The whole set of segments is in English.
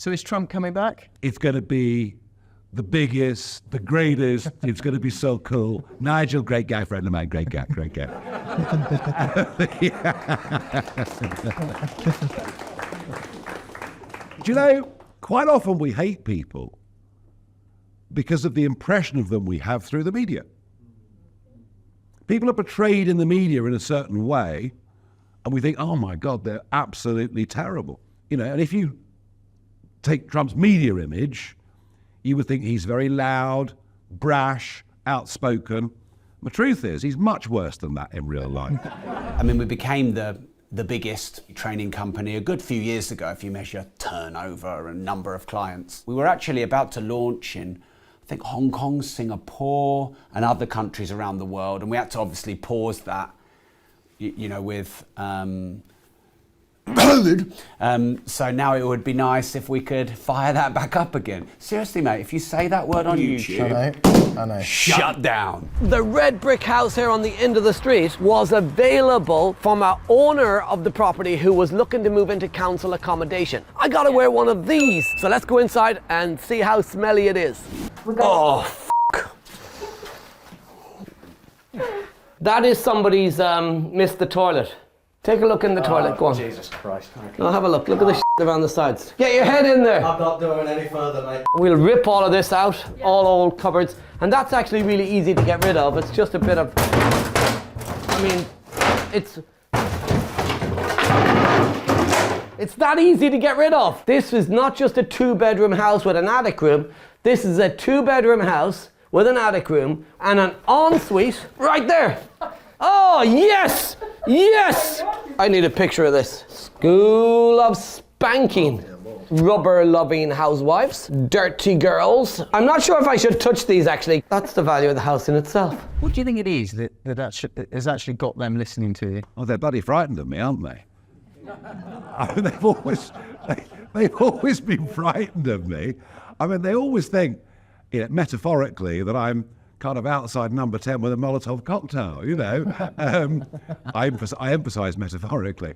So is Trump coming back? It's going to be the biggest, the greatest. It's going to be so cool. Nigel, great guy, friend of mine, great guy. Do you know, quite often we hate people because of the impression of them we have through the media. People are portrayed in the media in a certain way, and we think, oh my God, they're absolutely terrible. You know, and if you take Trump's media image, you would think he's very loud, brash, outspoken. The truth is, he's much worse than that in real life. I mean, we became the biggest training company a good few years ago, if you measure turnover and number of clients. We were actually about to launch in, I think, Hong Kong, Singapore, and other countries around the world. And we had to obviously pause that, you know, with COVID. So now it would be nice if we could fire that back up again. Seriously, mate, if you say that word on YouTube, I know. Shut down. The red brick house here on the end of the street was available from an owner of the property who was looking to move into council accommodation. I gotta wear one of these. So let's go inside and see how smelly it is. Oh, f***. That is somebody's missed the toilet. Take a look in the toilet, go on. Jesus Christ. No, have a look. Look at the shit around the sides. Get your head in there. I'm not doing any further, mate. We'll rip all of this out, all old cupboards, and that's actually really easy to get rid of. It's just a bit of, I mean, it's that easy to get rid of. This is not just a 2-bedroom house with an attic room. This is a 2-bedroom house with an attic room and an ensuite right there. Oh, yes! Yes! I need a picture of this. School of spanking. Rubber-loving housewives. Dirty girls. I'm not sure if I should touch these, actually. That's the value of the house in itself. What do you think it is that has actually got them listening to you? Oh, they're bloody frightened of me, aren't they? I mean, they've always been frightened of me. I mean, they always think, you know, metaphorically, that I'm kind of outside number 10 with a Molotov cocktail, you know. I emphasize metaphorically.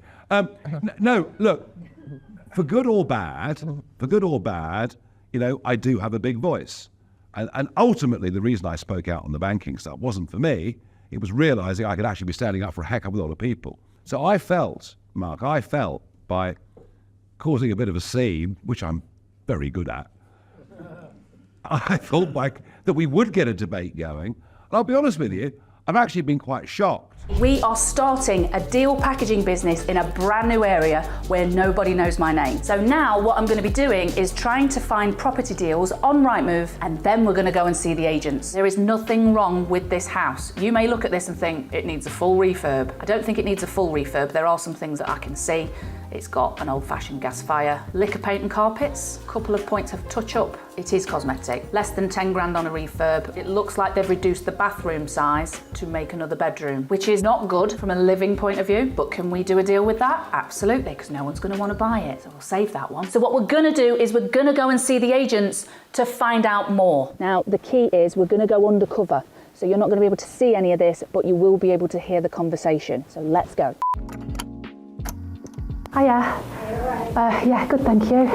No, look, for good or bad, you know, I do have a big voice. And ultimately, the reason I spoke out on the banking stuff wasn't for me. It was realizing I could actually be standing up for a heck of a lot of people. So I felt, Mark, by causing a bit of a scene, which I'm very good at, I thought that we would get a debate going. And I'll be honest with you, I've actually been quite shocked. We are starting a deal packaging business in a brand new area where nobody knows my name. So now what I'm going to be doing is trying to find property deals on Rightmove, and then we're going to go and see the agents. There is nothing wrong with this house. You may look at this and think it needs a full refurb. I don't think it needs a full refurb. There are some things that I can see. It's got an old-fashioned gas fire, liquor paint and carpets, a couple of points of touch-up. It is cosmetic, less than 10 grand on a refurb. It looks like they've reduced the bathroom size to make another bedroom, which is not good from a living point of view, but can we do a deal with that? Absolutely, because no one's gonna wanna buy it, so we'll save that one. So what we're gonna do is we're gonna go and see the agents to find out more. Now, the key is we're gonna go undercover. So you're not gonna be able to see any of this, but you will be able to hear the conversation. So let's go. Hiya. Yeah, good, thank you.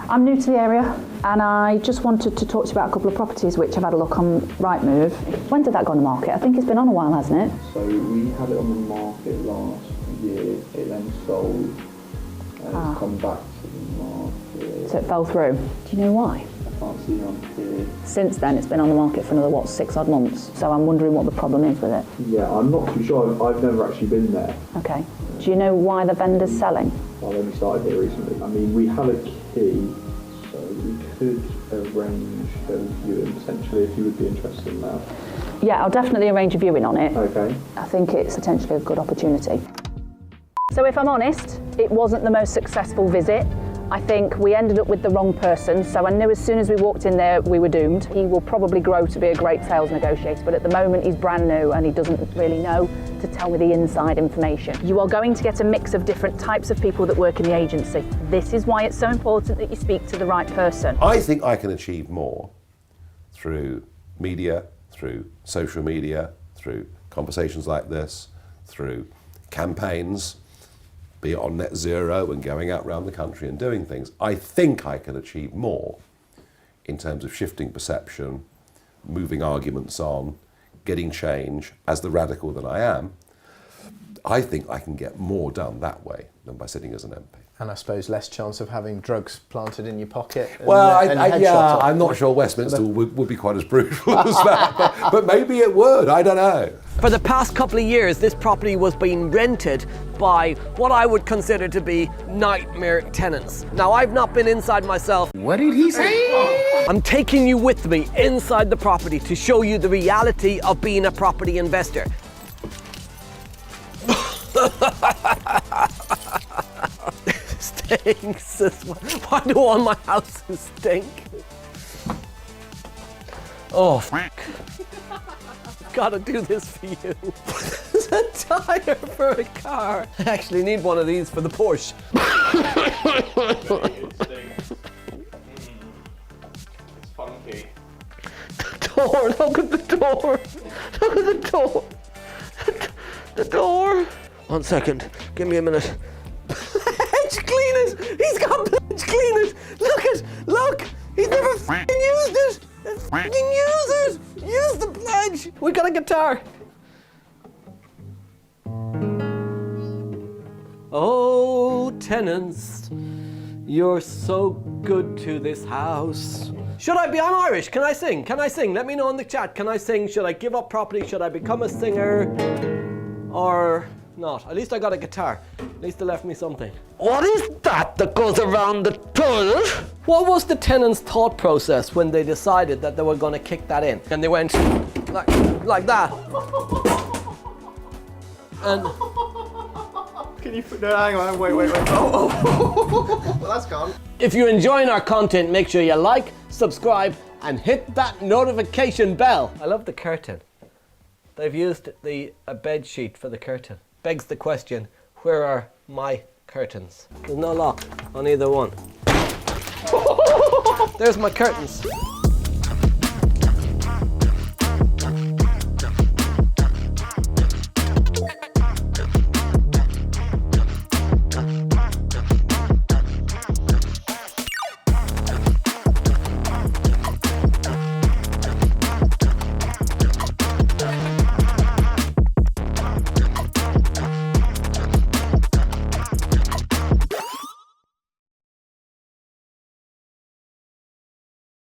I'm new to the area and I just wanted to talk to you about a couple of properties which I've had a look on Rightmove. When did that go on the market? I think it's been on a while, hasn't it? So we had it on the market last year, it then sold and it's come back to the market. So it fell through. Do you know why? I can't see on here. Since then it's been on the market for another, 6 odd months. So I'm wondering what the problem is with it. Yeah, I'm not too sure. I've never actually been there. Okay. Do you know why the vendor's selling? I've only started here recently. I mean, we have a key, so we could arrange a viewing potentially if you would be interested in that. Yeah, I'll definitely arrange a viewing on it. Okay. I think it's potentially a good opportunity. So if I'm honest, it wasn't the most successful visit. I think we ended up with the wrong person, so I knew as soon as we walked in there we were doomed. He will probably grow to be a great sales negotiator, but at the moment he's brand new and he doesn't really know to tell me the inside information. You are going to get a mix of different types of people that work in the agency. This is why it's so important that you speak to the right person. I think I can achieve more through media, through social media, through conversations like this, through campaigns, be it on net zero and going out around the country and doing things. I think I can achieve more in terms of shifting perception, moving arguments on, getting change. As the radical that I am, I think I can get more done that way than by sitting as an MP. And I suppose less chance of having drugs planted in your pocket. And, Well, and headshots off. I'm not sure Westminster would be quite as brutal as that, but maybe it would, I don't know. For the past couple of years, this property was being rented by what I would consider to be nightmare tenants. Now, I've not been inside myself. What did he say? I'm taking you with me inside the property to show you the reality of being a property investor. Stinks. Why do all my houses stink? Oh, gotta do this for you. There's a tire for a car. I actually need one of these for the Porsche. It's funky. Door, look at the door. Look at the door. The door. 1 second, give me a minute. Hedge cleaners! He's got the hedge cleaners! Look! He's never f***ing used it! F***ing use it! Use the pledge! We got a guitar! Oh, tenants, you're so good to this house. Should I be? I'm Irish. Can I sing? Let me know in the chat. Can I sing? Should I give up property? Should I become a singer? Or not? At least I got a guitar. At least they left me something. What is that goes around the toilet? What was the tenants' thought process when they decided that they were going to kick that in? And they went like that. And Can you put, no, hang on, wait. Oh. Well, that's gone. if you're enjoying our content, make sure you like, subscribe, and hit that notification bell. I love the curtain. They've used a bed sheet for the curtain. Begs the question, where are my curtains? There's no lock on either one. There's my curtains.